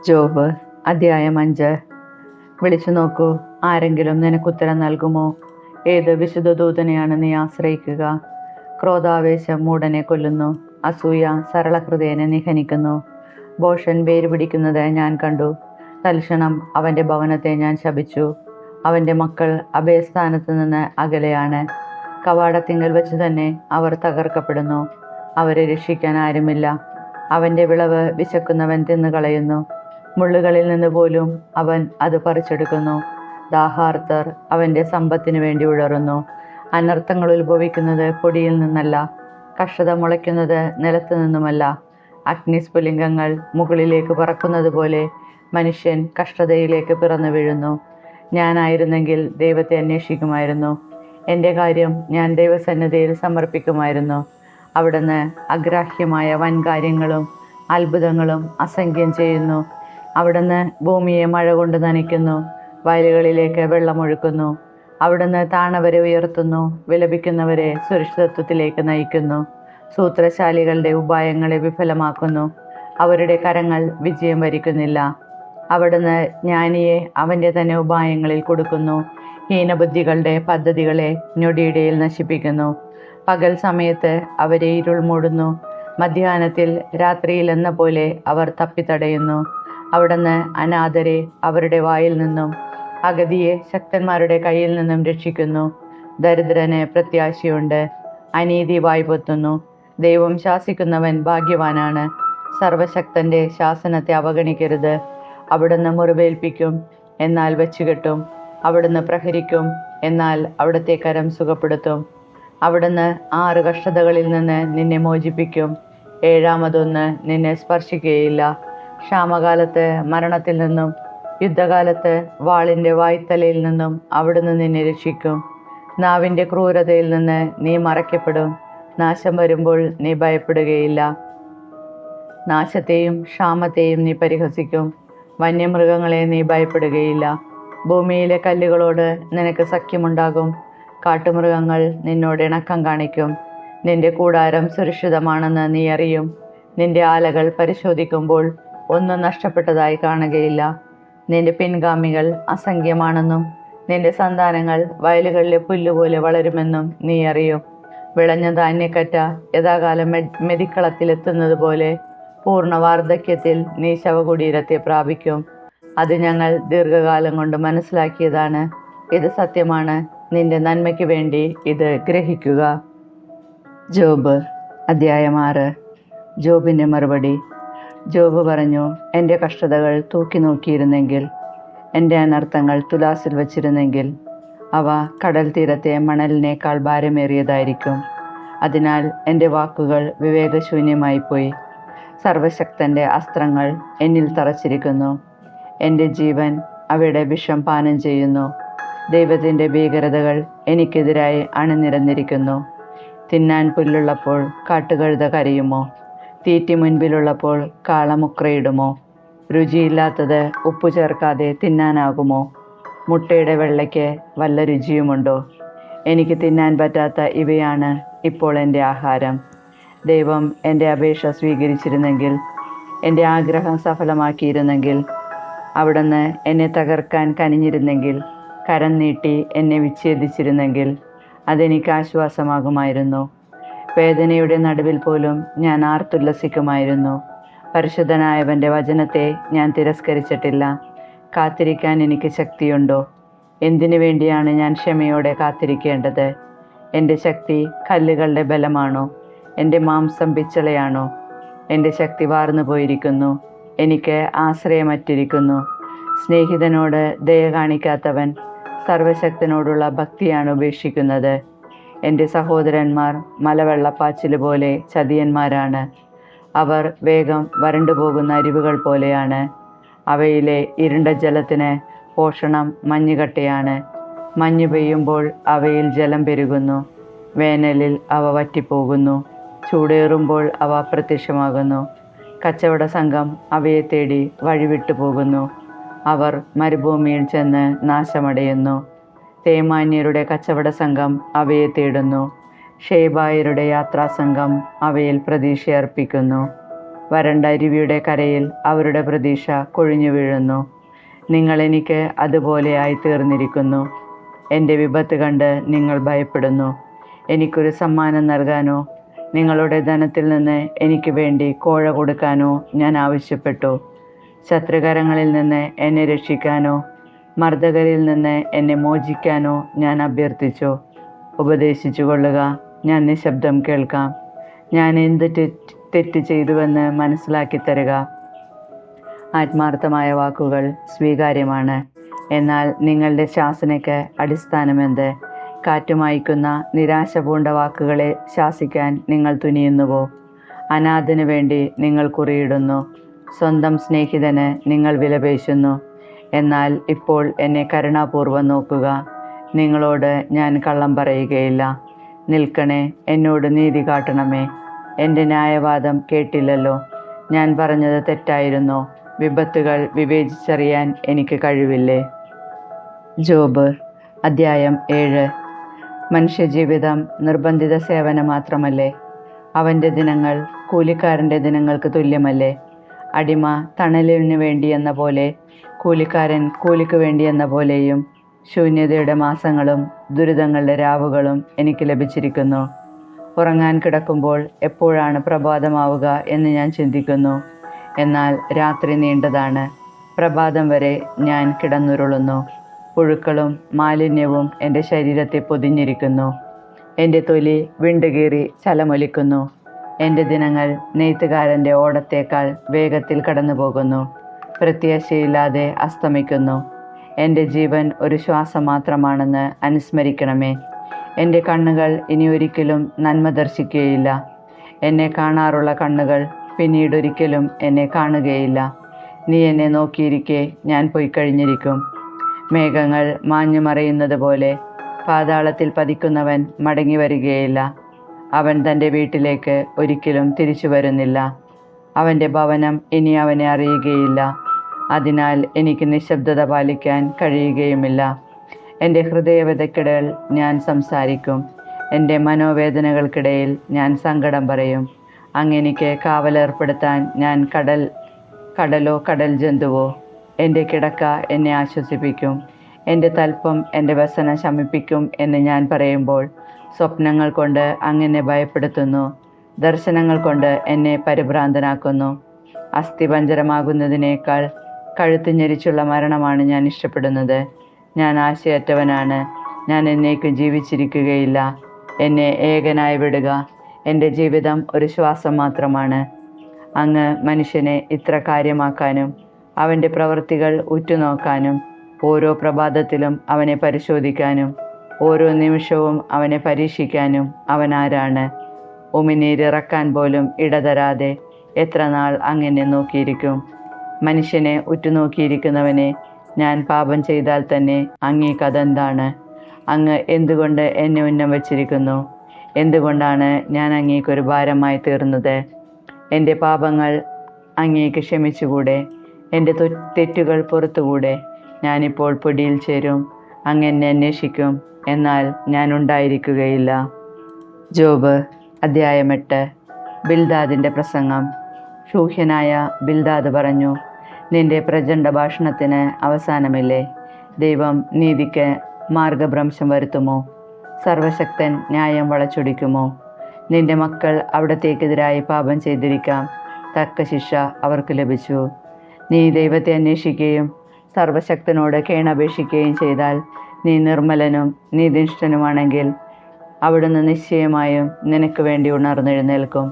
Job അധ്യായം 5. വിളിച്ചു നോക്കൂ, ആരെങ്കിലും നിനക്കുത്തരം നൽകുമോ? ഏത് വിശുദ്ധ ദൂതനെയാണ് നീ ആശ്രയിക്കുക? ക്രോധാവേശം മൂഢനെ കൊല്ലുന്നു, അസൂയ സരളഹൃദയനെ നിഹനിക്കുന്നു. ഭോഷൻ വേര് പിടിക്കുന്നത് ഞാൻ കണ്ടു. തൽക്ഷണം അവൻ്റെ ഭവനത്തെ ഞാൻ ശപിച്ചു. അവൻ്റെ മക്കൾ അഭയസ്ഥാനത്ത് നിന്ന് അകലെയാണ്. കവാടത്തിങ്കൽ വെച്ച് തന്നെ അവർ തകർക്കപ്പെടുന്നു. അവരെ രക്ഷിക്കാൻ ആരുമില്ല. അവൻ്റെ വിളവ് വിശക്കുന്നവൻ തിന്നുകളയുന്നു. മുള്ളുകളിൽ നിന്ന് പോലും അവൻ അത് പറിച്ചെടുക്കുന്നു. ദാഹാർത്തർ അവൻ്റെ സമ്പത്തിനു വേണ്ടി ഉഴറുന്നു. അനർത്ഥങ്ങൾ ഉത്ഭവിക്കുന്നത് പൊടിയിൽ നിന്നല്ല, കഷ്ടത മുളയ്ക്കുന്നത് നിലത്തു നിന്നുമല്ല. അഗ്നിസ്ഫുലിംഗങ്ങൾ മുകളിലേക്ക് പറക്കുന്നത് പോലെ മനുഷ്യൻ കഷ്ടതയിലേക്ക് പിറന്നു വീഴുന്നു. ഞാനായിരുന്നെങ്കിൽ ദൈവത്തെ അന്വേഷിക്കുമായിരുന്നു. എൻ്റെ കാര്യം ഞാൻ ദൈവസന്നിധിയിൽ സമർപ്പിക്കുമായിരുന്നു. അവിടുന്ന് അഗ്രാഹ്യമായ വൻകാര്യങ്ങളും അത്ഭുതങ്ങളും അസംഖ്യം ചെയ്യുന്നു. അവിടുന്ന് ഭൂമിയെ മഴ കൊണ്ട് നനയ്ക്കുന്നു, വയലുകളിലേക്ക് വെള്ളമൊഴുക്കുന്നു. അവിടുന്ന് താണവരെ ഉയർത്തുന്നു, വിലപിക്കുന്നവരെ സുരക്ഷിതത്വത്തിലേക്ക് നയിക്കുന്നു. സൂത്രശാലികളുടെ ഉപായങ്ങളെ വിഫലമാക്കുന്നു, അവരുടെ കരങ്ങൾ വിജയം വരിക്കുന്നില്ല. അവിടുന്ന് ജ്ഞാനിയെ അവൻ്റെ തന്നെ ഉപായങ്ങളിൽ കൊടുക്കുന്നു, ഹീനബുദ്ധികളുടെ പദ്ധതികളെ ഞൊടിയിടയിൽ നശിപ്പിക്കുന്നു. പകൽ സമയത്ത് അവരെ ഇരുൾ മൂടുന്നു, മധ്യാഹ്നത്തിൽ രാത്രിയിൽ എന്ന പോലെ അവർ തപ്പിത്തടയുന്നു. അവിടുന്ന് അനാഥരെ അവരുടെ വായിൽ നിന്നും അഗതിയെ ശക്തന്മാരുടെ കയ്യിൽ നിന്നും രക്ഷിക്കുന്നു. ദരിദ്രന് പ്രത്യാശയുണ്ട്, അനീതി വായ്പൊത്തുന്നു. ദൈവം ശാസിക്കുന്നവൻ ഭാഗ്യവാനാണ്. സർവശക്തൻ്റെ ശാസനത്തെ അവഗണിക്കരുത്. അവിടുന്ന് മുറിവേൽപ്പിക്കും, എന്നാൽ വെച്ചുകെട്ടും. അവിടുന്ന് പ്രഹരിക്കും, എന്നാൽ അവിടുത്തെ കരം സുഖപ്പെടുത്തും. അവിടുന്ന് 6 കഷ്ടതകളിൽ നിന്ന് നിന്നെ മോചിപ്പിക്കും, 7ാമതൊന്ന് നിന്നെ സ്പർശിക്കുകയില്ല. ക്ഷാമകാലത്ത് മരണത്തിൽ നിന്നും യുദ്ധകാലത്ത് വാളിൻ്റെ വായ്ത്തലയിൽ നിന്നും അവിടുന്ന് നിന്നെ രക്ഷിക്കും. നാവിൻ്റെ ക്രൂരതയിൽ നിന്ന് നീ മറയ്ക്കപ്പെടും. നാശം വരുമ്പോൾ നീ ഭയപ്പെടുകയില്ല. നാശത്തെയും ക്ഷാമത്തെയും നീ പരിഹസിക്കും. വന്യമൃഗങ്ങളെ നീ ഭയപ്പെടുകയില്ല. ഭൂമിയിലെ കല്ലുകളോട് നിനക്ക് സഖ്യമുണ്ടാകും. കാട്ടുമൃഗങ്ങൾ നിന്നോട് ഇണക്കം കാണിക്കും. നിന്റെ കൂടാരം സുരക്ഷിതമാണെന്ന് നീ അറിയും. നിന്റെ ആലകൾ പരിശോധിക്കുമ്പോൾ ഒന്നും നഷ്ടപ്പെട്ടതായി കാണുകയില്ല. നിന്റെ പിൻഗാമികൾ അസംഖ്യമാണെന്നും നിന്റെ സന്താനങ്ങൾ വയലുകളിലെ പുല്ലുപോലെ വളരുമെന്നും നീ അറിയും. വിളഞ്ഞ ധാന്യക്കറ്റ യഥാകാലം മെതിക്കളത്തിലെത്തുന്നത് പോലെ പൂർണ്ണ വാർദ്ധക്യത്തിൽ നീ ശവകുടീരത്തെ പ്രാപിക്കും. അത് ഞങ്ങൾ ദീർഘകാലം കൊണ്ട് മനസ്സിലാക്കിയതാണ്. ഇത് സത്യമാണ്. നിന്റെ നന്മയ്ക്ക് വേണ്ടി ഇത് ഗ്രഹിക്കുക. ജോബ് അധ്യായം 6. ജോബിൻ്റെ മറുപടി. ജോബ് പറഞ്ഞു, എൻ്റെ കഷ്ടതകൾ തൂക്കി നോക്കിയിരുന്നെങ്കിൽ, എൻ്റെ അനർത്ഥങ്ങൾ തുലാസിൽ വച്ചിരുന്നെങ്കിൽ, അവ കടൽ തീരത്തെ മണലിനേക്കാൾ ഭാരമേറിയതായിരിക്കും. അതിനാൽ എൻ്റെ വാക്കുകൾ വിവേകശൂന്യമായിപ്പോയി. സർവശക്തൻ്റെ അസ്ത്രങ്ങൾ എന്നിൽ തറച്ചിരിക്കുന്നു. എൻ്റെ ജീവൻ അവയുടെ വിഷം പാനം ചെയ്യുന്നു. ദൈവത്തിൻ്റെ ഭീകരതകൾ എനിക്കെതിരായി അണിനിരന്നിരിക്കുന്നു. തിന്നാൻ പുല്ലുള്ളപ്പോൾ കാട്ടുകഴുത കരയുമോ? തീറ്റി മുൻപിലുള്ളപ്പോൾ കാള മുക്രയിടുമോ? രുചിയില്ലാത്തത് ഉപ്പു ചേർക്കാതെ തിന്നാനാകുമോ? മുട്ടയുടെ വെള്ളയ്ക്ക് വല്ല രുചിയുമുണ്ടോ? എനിക്ക് തിന്നാൻ പറ്റാത്ത ഇവയാണ് ഇപ്പോൾ എൻ്റെ ആഹാരം. ദൈവം എൻ്റെ അപേക്ഷ സ്വീകരിച്ചിരുന്നെങ്കിൽ, എൻ്റെ ആഗ്രഹം സഫലമാക്കിയിരുന്നെങ്കിൽ, അവിടുന്ന് എന്നെ തകർക്കാൻ കനിഞ്ഞിരുന്നെങ്കിൽ, കരം നീട്ടി എന്നെ വിച്ഛേദിച്ചിരുന്നെങ്കിൽ, അതെനിക്ക് ആശ്വാസമാകുമായിരുന്നു. വേദനയുടെ നടുവിൽ പോലും ഞാൻ ആർത്തുല്ലസിക്കുമായിരുന്നു. പരിശുദ്ധനായവൻ്റെ വചനത്തെ ഞാൻ തിരസ്കരിച്ചിട്ടില്ല. കാത്തിരിക്കാൻ എനിക്ക് ശക്തിയുണ്ടോ? എന്തിനു വേണ്ടിയാണ് ഞാൻ ക്ഷമയോടെ കാത്തിരിക്കേണ്ടത്? എൻ്റെ ശക്തി കല്ലുകളുടെ ബലമാണോ? എൻ്റെ മാംസം പിച്ചളയാണോ? എൻ്റെ ശക്തി വാർന്നു പോയിരിക്കുന്നു, എനിക്ക് ആശ്രയമറ്റിരിക്കുന്നു. സ്നേഹിതനോട് ദയ കാണിക്കാത്തവൻ സർവശക്തനോടുള്ള ഭക്തിയാണ് ഉപേക്ഷിക്കുന്നത്. എൻ്റെ സഹോദരന്മാർ മലവെള്ളപ്പാച്ചിൽ പോലെ ചതിയന്മാരാണ്. അവർ വേഗം വരണ്ടുപോകുന്ന അരുവികൾ പോലെയാണ്. അവയിലെ ഇരുണ്ട ജലത്തിന് പോഷണം മഞ്ഞുകട്ടയാണ്. മഞ്ഞ് പെയ്യുമ്പോൾ അവയിൽ ജലം പെരുകുന്നു. വേനലിൽ അവ വറ്റിപ്പോകുന്നു. ചൂടേറുമ്പോൾ അവ അപ്രത്യക്ഷമാകുന്നു. കച്ചവട സംഘം അവയെ തേടി വഴിവിട്ടു പോകുന്നു. അവർ മരുഭൂമിയിൽ ചെന്ന് നാശമടയുന്നു. തേമാന്യരുടെ കച്ചവട സംഘം അവയെ തേടുന്നു. ഷേബായരുടെ യാത്രാസംഘം അവയിൽ പ്രതീക്ഷയർപ്പിക്കുന്നു. വരണ്ട അരുവിയുടെ കരയിൽ അവരുടെ പ്രതീക്ഷ കൊഴിഞ്ഞു വീഴുന്നു. നിങ്ങൾ എനിക്ക് അതുപോലെയായി തീർന്നിരിക്കുന്നു. എൻ്റെ വിപത്ത് കണ്ട് നിങ്ങൾ ഭയപ്പെടുന്നു. എനിക്കൊരു സമ്മാനം നൽകാനോ നിങ്ങളുടെ ധനത്തിൽ നിന്ന് എനിക്ക് വേണ്ടി കോഴ കൊടുക്കാനോ ഞാൻ ആവശ്യപ്പെട്ടു. ശത്രുകരങ്ങളിൽ നിന്ന് എന്നെ രക്ഷിക്കാനോ മർദ്ദകരിൽ നിന്ന് എന്നെ മോചിക്കാനോ ഞാൻ അഭ്യർത്ഥിച്ചു. ഉപദേശിച്ചു കൊള്ളുക, ഞാൻ നിശബ്ദം കേൾക്കാം. ഞാൻ എന്ത് തെറ്റ് ചെയ്തുവെന്ന് മനസ്സിലാക്കി തരിക. ആത്മാർത്ഥമായ വാക്കുകൾ സ്വീകാര്യമാണ്, എന്നാൽ നിങ്ങളുടെ ശാസനയ്ക്ക് അടിസ്ഥാനമെന്ത്? കാറ്റുമായിക്കുന്ന നിരാശ പൂണ്ട വാക്കുകളെ ശാസിക്കാൻ നിങ്ങൾ തുനിയുന്നുവോ? അനാഥന് വേണ്ടി നിങ്ങൾ കുറിയിടുന്നു, സ്വന്തം സ്നേഹിതന് നിങ്ങൾ വിലപേശുന്നു. എന്നാൽ ഇപ്പോൾ എന്നെ കരുണാപൂർവ്വം നോക്കുക. നിങ്ങളോട് ഞാൻ കള്ളം പറയുകയില്ല. നിൽക്കണേ, എന്നോട് നീതി കാട്ടണമേ. എൻ്റെ ന്യായവാദം കേട്ടില്ലല്ലോ. ഞാൻ പറഞ്ഞത് തെറ്റായിരുന്നോ? വിപത്തുകൾ വിവേചിച്ചറിയാൻ എനിക്ക് കഴിവില്ലേ? ജോബ് അധ്യായം 7. മനുഷ്യജീവിതം നിർബന്ധിത സേവനം മാത്രമല്ലേ? അവൻ്റെ ദിനങ്ങൾ കൂലിക്കാരൻ്റെ ദിനങ്ങൾക്ക് തുല്യമല്ലേ? അടിമ തണലിനു വേണ്ടിയെന്ന പോലെ, കൂലിക്കാരൻ കൂലിക്ക് വേണ്ടിയെന്ന പോലെയും ശൂന്യതയുടെ മാസങ്ങളും ദുരിതങ്ങളുടെ രാവുകളും എനിക്ക് ലഭിച്ചിരിക്കുന്നു. ഉറങ്ങാൻ കിടക്കുമ്പോൾ എപ്പോഴാണ് പ്രഭാതമാവുക എന്ന് ഞാൻ ചിന്തിക്കുന്നു. എന്നാൽ രാത്രി നീണ്ടതാണ്. പ്രഭാതം വരെ ഞാൻ കിടന്നുരുളുന്നു. പുഴുക്കളും മാലിന്യവും എൻ്റെ ശരീരത്തെ പൊതിഞ്ഞിരിക്കുന്നു. എൻ്റെ തൊലി വിണ്ടുകീറി ചലമൊലിക്കുന്നു. എൻ്റെ ദിനങ്ങൾ നെയ്ത്തുകാരൻ്റെ ഓടത്തേക്കാൾ വേഗത്തിൽ കടന്നു പോകുന്നു. പ്രത്യാശയില്ലാതെ അസ്തമിക്കുന്നു. എൻ്റെ ജീവൻ ഒരു ശ്വാസം മാത്രമാണെന്ന് അനുസ്മരിക്കണമേ. എൻ്റെ കണ്ണുകൾ ഇനി ഒരിക്കലും നന്മ ദർശിക്കുകയില്ല. എന്നെ കാണാറുള്ള കണ്ണുകൾ പിന്നീടൊരിക്കലും എന്നെ കാണുകയില്ല. നീ എന്നെ നോക്കിയിരിക്കെ ഞാൻ പോയി കഴിഞ്ഞിരിക്കും. മേഘങ്ങൾ മാഞ്ഞു മറയുന്നത് പോലെ പാതാളത്തിൽ പതിക്കുന്നവൻ മടങ്ങി വരികയില്ല. അവൻ തൻ്റെ വീട്ടിലേക്ക് ഒരിക്കലും തിരിച്ചു വരുന്നില്ല. അവൻ്റെ ഭവനം ഇനി അവനെ അറിയുകയില്ല. അതിനാൽ എനിക്ക് നിശബ്ദത പാലിക്കാൻ കഴിയുകയുമില്ല. എൻ്റെ ഹൃദയവേദനയ്ക്കിടയിൽ ഞാൻ സംസാരിക്കും. എൻ്റെ മനോവേദനകൾക്കിടയിൽ ഞാൻ സങ്കടം പറയും. അങ്ങെനിക്ക് കാവലേർപ്പെടുത്താൻ ഞാൻ കടലോ കടൽ ജന്തുവോ? എൻ്റെ കിടക്ക എന്നെ ആശ്വസിപ്പിക്കും. എൻ്റെ തൽപ്പം എൻ്റെ വ്യസനം ശമിപ്പിക്കും എന്ന് ഞാൻ പറയുമ്പോൾ, സ്വപ്നങ്ങൾ കൊണ്ട് അങ്ങനെ ഭയപ്പെടുത്തുന്നു. ദർശനങ്ങൾ കൊണ്ട് എന്നെ പരിഭ്രാന്തനാക്കുന്നു. അസ്ഥിപഞ്ജരമാകുന്നതിനേക്കാൾ കഴുത്ത് ഞെരിച്ചുള്ള മരണമാണ് ഞാൻ ഇഷ്ടപ്പെടുന്നത്. ഞാൻ ആശയറ്റവനാണ്. ഞാൻ എന്നേക്കും ജീവിച്ചിരിക്കുകയില്ല. എന്നെ ഏകനായി വിടുക. എൻ്റെ ജീവിതം ഒരു ശ്വാസം മാത്രമാണ്. അങ്ങ് മനുഷ്യനെ ഇത്ര കാര്യമാക്കാനും അവൻ്റെ പ്രവൃത്തികൾ ഉറ്റുനോക്കാനും ഓരോ പ്രഭാതത്തിലും അവനെ പരിശോധിക്കാനും ഓരോ നിമിഷവും അവനെ പരീക്ഷിക്കാനും അവൻ ആരാണ്? ഉമിനീരിറക്കാൻ പോലും ഇടതരാതെ എത്ര നാൾ അങ്ങനെ നോക്കിയിരിക്കും? മനുഷ്യനെ ഉറ്റുനോക്കിയിരിക്കുന്നവനെ, ഞാൻ പാപം ചെയ്താൽ തന്നെ അങ്ങേക്കതെന്താണ്? അങ്ങ് എന്തുകൊണ്ട് എന്നെ ഉന്നം വച്ചിരിക്കുന്നു? എന്തുകൊണ്ടാണ് ഞാൻ അങ്ങേക്കൊരു ഭാരമായി തീർന്നത്? എൻ്റെ പാപങ്ങൾ അങ്ങേക്ക് ക്ഷമിച്ചുകൂടെ? എൻ്റെ തെറ്റുകൾ പുറത്തുകൂടെ? ഞാനിപ്പോൾ പൊടിയിൽ ചേരും. അങ്ങ് എന്നെ അന്വേഷിക്കും, എന്നാൽ ഞാൻ ഉണ്ടായിരിക്കുകയില്ല. ജോബ് അധ്യായം 8. ബിൽദാദിൻ്റെ പ്രസംഗം. ശൂഹ്യനായ ബിൽദാദ് പറഞ്ഞു, നിന്റെ പ്രചണ്ഡ ഭാഷണത്തിന് അവസാനമില്ലേ? ദൈവം നീതിക്ക് മാർഗഭ്രംശം വരുത്തുമോ? സർവശക്തൻ ന്യായം വളച്ചൊടിക്കുമോ? നിന്റെ മക്കൾ അവിടത്തേക്കെതിരായി പാപം ചെയ്തിരിക്കാം. തക്ക ശിക്ഷ അവർക്ക് ലഭിച്ചു. നീ ദൈവത്തെ അന്വേഷിക്കുകയും സർവശക്തനോട് കേണപേക്ഷിക്കുകയും ചെയ്താൽ നീ നിർമ്മലനും നീതിനിഷ്ഠനുമാണെങ്കിൽ അവിടുന്ന് നിശ്ചയമായും നിനക്ക് വേണ്ടി ഉണർന്നെഴുന്നേൽക്കും.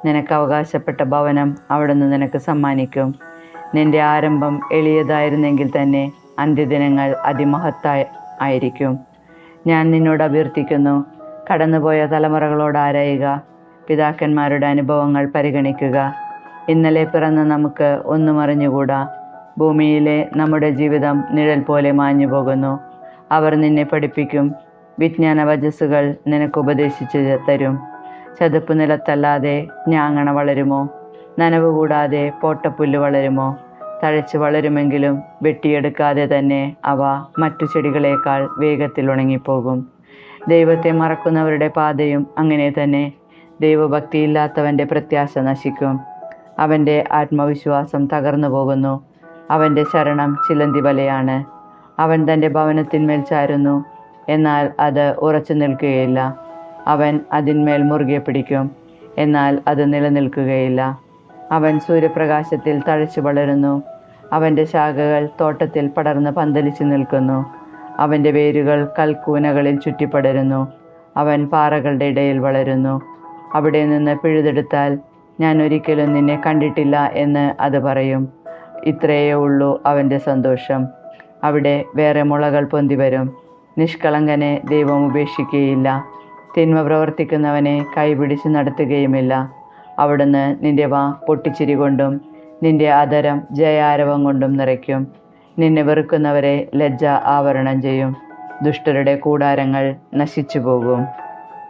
നിനക്ക് അവകാശപ്പെട്ട ഭവനം അവിടുന്ന് നിനക്ക് സമ്മാനിക്കും. നിന്റെ ആരംഭം എളിയതായിരുന്നെങ്കിൽ തന്നെ അന്ത്യദിനങ്ങൾ അതിമഹത്തായിരിക്കും. ഞാൻ നിന്നോട് അഭ്യർത്ഥിക്കുന്നു, കടന്നുപോയ തലമുറകളോട് ആരായുക. പിതാക്കന്മാരുടെ അനുഭവങ്ങൾ പരിഗണിക്കുക. ഇന്നലെ പിറന്ന നമുക്ക് ഒന്നും അറിഞ്ഞുകൂടാ. ഭൂമിയിലെ നമ്മുടെ ജീവിതം നിഴൽ പോലെ മാഞ്ഞു പോകുന്നു. അവർ നിന്നെ പഠിപ്പിക്കും. വിജ്ഞാന വചസ്സുകൾ നിനക്ക് ഉപദേശിച്ചു തരും. ചതുപ്പ് നിലത്തല്ലാതെ ഞാങ്ങണ വളരുമോ? നനവ് കൂടാതെ പോട്ടപ്പുല്ല് വളരുമോ? തഴച്ച് വളരുമെങ്കിലും വെട്ടിയെടുക്കാതെ തന്നെ അവ മറ്റു ചെടികളേക്കാൾ വേഗത്തിൽ ഉണങ്ങിപ്പോകും. ദൈവത്തെ മറക്കുന്നവരുടെ പാതയും അങ്ങനെ തന്നെ. ദൈവഭക്തിയില്ലാത്തവൻ്റെ പ്രത്യാശ നശിക്കും. അവൻ്റെ ആത്മവിശ്വാസം തകർന്നു പോകുന്നു. അവൻ്റെ ശരണം ചിലന്തി വലയാണ്. അവൻ തൻ്റെ ഭവനത്തിന്മേൽ ചാരുന്നു, എന്നാൽ അത് ഉറച്ചു നിൽക്കുകയില്ല. അവൻ അതിന്മേൽ മുറുകെ പിടിക്കും, എന്നാൽ അത് നിലനിൽക്കുകയില്ല. അവൻ സൂര്യപ്രകാശത്തിൽ തഴച്ചു വളരുന്നു. അവൻ്റെ ശാഖകൾ തോട്ടത്തിൽ പടർന്ന് പന്തലിച്ചു നിൽക്കുന്നു. അവൻ്റെ വേരുകൾ കൽക്കൂനകളിൽ ചുറ്റിപ്പടരുന്നു. അവൻ പാറകളുടെ ഇടയിൽ വളരുന്നു. അവിടെ നിന്ന് പിഴുതെടുത്താൽ ഞാൻ ഒരിക്കലും നിന്നെ കണ്ടിട്ടില്ല എന്ന് അത് പറയും. ഇത്രയേ ഉള്ളൂ അവൻ്റെ സന്തോഷം. അവിടെ വേറെ മുളകൾ പൊന്തിവരും. നിഷ്കളങ്കനെ ദൈവം ഉപേക്ഷിക്കുകയില്ല. തിന്മ പ്രവർത്തിക്കുന്നവനെ കൈപിടിച്ച് നടത്തുകയുമില്ല. അവിടുന്ന് നിന്റെ വാ പൊട്ടിച്ചിരി കൊണ്ടും നിന്റെ അധരം ജയാരവം കൊണ്ടും നിറയ്ക്കും. നിന്നെ വെറുക്കുന്നവരെ ലജ്ജ ആവരണം ചെയ്യും. ദുഷ്ടരുടെ കൂടാരങ്ങൾ നശിച്ചു പോകും.